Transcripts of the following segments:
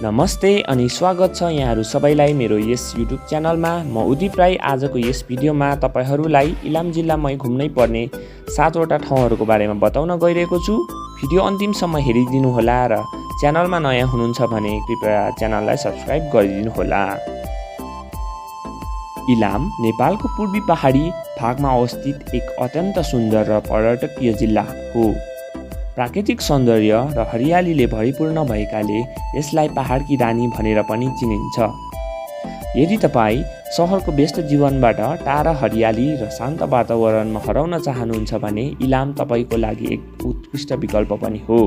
नमस्ते अनि स्वागत छ यहाँहरू सबैलाई मेरो यस युट्युब च्यानलमा। म उदिप राई आजको यस भिडियोमा तपाईहरूलाई इलाम जिल्लामै घुम्नै पर्ने 7वटा ठाउँहरूको बारेमा बताउन गइरहेको छु। भिडियो अन्तिमसम्म हेरिदिनु होला र च्यानलमा नयाँ हुनुहुन्छ भने कृपया च्यानललाई सब्स्क्राइब गरिदिनु होला। इलाम नेपालको पूर्वी पहाडी भागमा अवस्थित एक अत्यन्त सुन्दर र पर्यटकीय जिल्ला हो। प्राकृतिक सौन्दर्य र हरियालीले भरिपूर्ण भएकाले यसलाई पहाडकी रानी भनेर पनि चिनिन्छ। यदि तपाईँ सहरको व्यस्त जीवनबाट टाढा हरियाली र शान्त वातावरणमा हराउन चाहनुहुन्छ भने इलाम तपाईँको लागि एक उत्कृष्ट विकल्प पनि हो।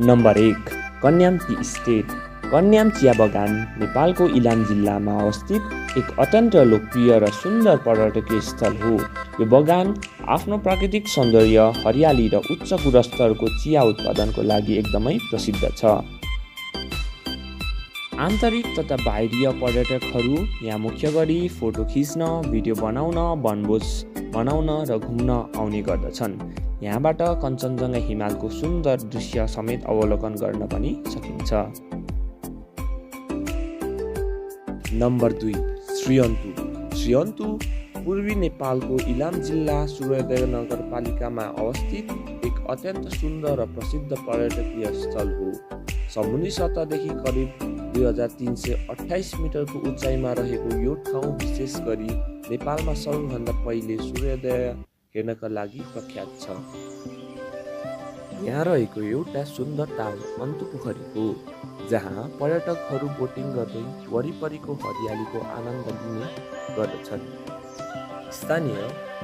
Number 1, Kanyam tea estate. Kanyam चिया बगान नेपालको इलाम जिल्लामा अवस्थित एक अत्यन्त लोकप्रिय र सुन्दर पर्यटकीय स्थल हो। यो बगान आफ्नो प्राकृतिक सौन्दर्य, हरियाली र उच्च गुणस्तरको चिया उत्पादनको लागि एकदमै प्रसिद्ध छ। आन्तरिक तथा बाहिरीय पर्यटकहरू यहाँ मुख्य गरी फोटो खिच्न, भिडियो बनाउन, वनभोज बनाउन र घुम्न आउने गर्दछन्। यहाँबाट कञ्चनजङ्घा हिमालको सुन्दर दृश्य समेत अवलोकन गर्न पनि सकिन्छ। नम्बर 2, श्रीअन्तु। श्रीअन्तु पूर्वी नेपालको इलाम जिल्ला सूर्योदय नगरपालिकामा अवस्थित एक अत्यन्त सुन्दर र प्रसिद्ध पर्यटकीय स्थल हो। समुद्री सतहदेखि करिब 2328 मिटरको उचाइमा रहेको यो ठाउँ विशेष गरी नेपालमा सबैभन्दा पहिले सूर्योदय हेर्नका लागि प्रख्यात छ। यहाँ रहेको एउटा सुन्दर ताल अन्तु पोखरी हो, जहाँ पर्यटकहरू बोटिङ गर्दै वरिपरिको हरियालीको आनन्द लिने गर्दछन्। स्थानीय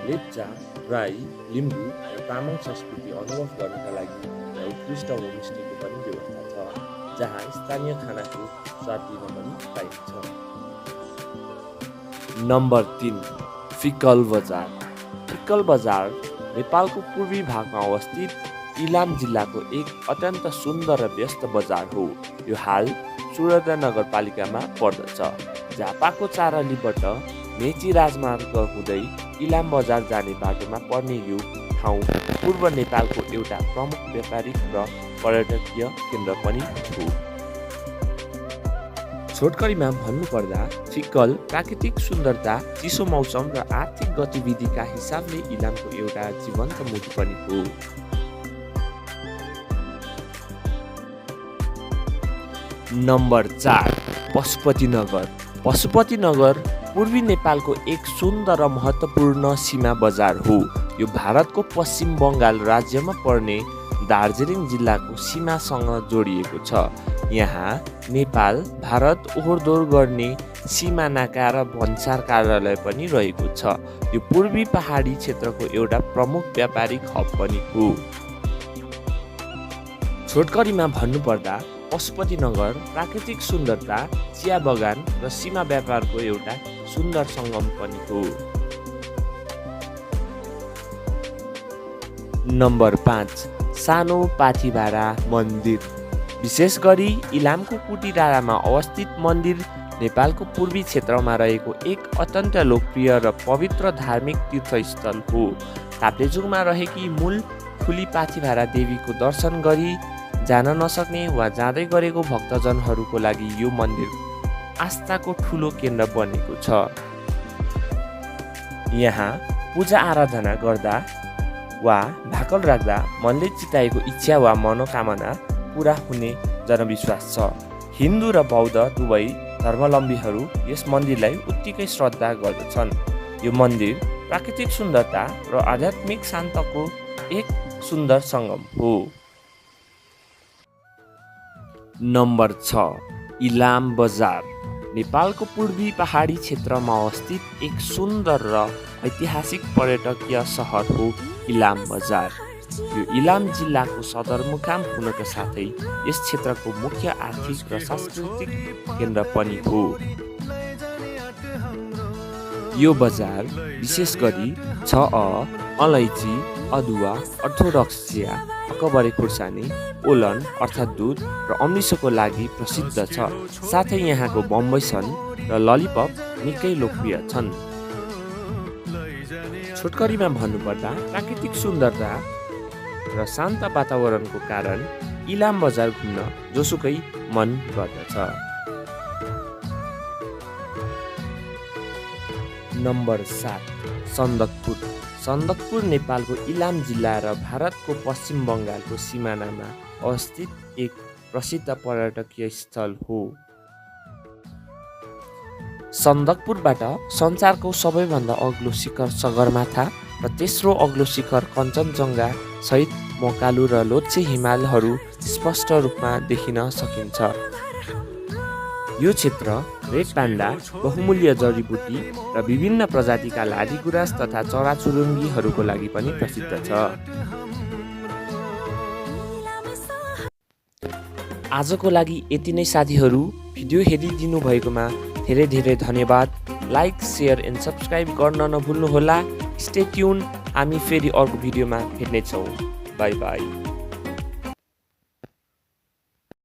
लेप्चा, राई, लिम्बू र तामाङ संस्कृति अनुभव गर्नका लागि यहाँ उत्कृष्ट होमस्टेको पनि व्यवस्था छ, जहाँ स्थानीय खानाको स्वाद लिन पनि पाइन्छ। नम्बर 3, फिक्कल बजार। फिक्कल बजार नेपालको पूर्वी भागमा अवस्थित इलाम जिल्लाको एक अत्यन्त सुन्दर र व्यस्त बजार हो। यो हाल सूर्योदय नगरपालिकामा पर्दछ। झापाको चारलीबाट मेची राजमार्ग हुँदै इलाम बजार जाने बाटोमा पर्ने यो ठाउँ पूर्व नेपालको एउटा प्रमुख व्यापारिक र पर्यटकीय केन्द्र पनि हो। छोटकरीमा भन्नुपर्दा फिक्कल प्राकृतिक सुन्दरता, चिसो मौसम र आर्थिक गतिविधिका हिसाबले इलामको एउटा जीवन्त मुटु पनि हो। नम्बर 4, पशुपतिनगर। पशुपतिनगर पूर्वी नेपालको एक सुन्दर र महत्त्वपूर्ण सीमा बजार हो। यो भारतको पश्चिम बङ्गाल राज्यमा पर्ने दार्जिलिङ जिल्लाको सीमासँग जोडिएको छ। यहाँ नेपाल भारत ओहोरदोहोर गर्ने सीमा नाका र भन्सार कार्यालय पनि रहेको छ। यो पूर्वी पहाडी क्षेत्रको एउटा प्रमुख व्यापारिक हब पनि हो। छोटकरीमा भन्नुपर्दा पशुपतिनगर प्राकृतिक सुन्दरता, चिया बगान र सीमा व्यापारको एउटा सुन्दर सङ्गम पनि हो। नम्बर 5, सानो पाथिभारा मन्दिर। विशेष गरी इलामको कुटी डाँडामा अवस्थित मन्दिर नेपालको पूर्वी क्षेत्रमा रहेको एक अत्यन्त लोकप्रिय र पवित्र धार्मिक तीर्थस्थल हो। ताप्लेजुङमा रहेकी मूल ठुली पाथिभारा देवीको दर्शन गरी जान नसक्ने वा जाँदै गरेको भक्तजनहरूको लागि यो मन्दिर आस्थाको ठुलो केन्द्र बनेको छ। यहाँ पूजा आराधना गर्दा वा भाकल राख्दा मनले चिताएको इच्छा वा मनोकामना पुरा हुने जनविश्वास छ। हिन्दू र बौद्ध दुवै धर्मावलम्बीहरू यस मन्दिरलाई उत्तिकै श्रद्धा गर्दछन्। यो मन्दिर प्राकृतिक सुन्दरता र आध्यात्मिक शान्तको एक सुन्दर सङ्गम हो। नम्बर 6, इलाम बजार। नेपालको पूर्वी पहाडी क्षेत्रमा अवस्थित एक सुन्दर र ऐतिहासिक पर्यटकीय सहर हो इलाम बजार। यो इलाम जिल्लाको सदरमुकाम हुनका साथै यस क्षेत्रको मुख्य आर्थिक र सांस्कृतिक केन्द्र पनि हो। यो बजार विशेष गरी अलैँची, अदुवा, अर्थोडक्स चिया, अकबरे खुर्सानी, ओलन अर्थात् दुध र अम्लिसोको लागि प्रसिद्ध छ। साथै यहाँको बम्बई सन र ललिपप निकै लोकप्रिय छन्। छोटकरीमा भन्नुपर्दा प्राकृतिक सुन्दरता र शान्त वातावरणको कारण इलाम बजार घुम्न जोसुकै मन गर्दछ। नम्बर 7 सन्दकपुर। सन्दकपुर नेपालको इलाम जिल्ला र भारतको पश्चिम बङ्गालको सिमानामा अवस्थित एक प्रसिद्ध पर्यटकीय स्थल हो। सन्दकपुरबाट संसारको सबैभन्दा अग्लो शिखर सगरमाथा र तेस्रो अग्लो शिखर कञ्चनजङ्घा सहित मकालु र लोच्छे हिमालहरू स्पष्ट रूपमा देखिन सकिन्छ। यो क्षेत्र रेड पान्डा, बहुमूल्य जडीबुटी र विभिन्न प्रजातिका लालीगुराँस तथा चराचुरुङ्गीहरूको लागि पनि प्रसिद्ध छ। आजको लागि यति नै साथीहरू। भिडियो हेरिदिनु भएकोमा धेरै धेरै धन्यवाद। लाइक, सेयर एन्ड सब्सक्राइब गर्न नभुल्नुहोला। स्टे ट्युन, हामी फेरि अर्को भिडियोमा भेट्नेछौँ। By by.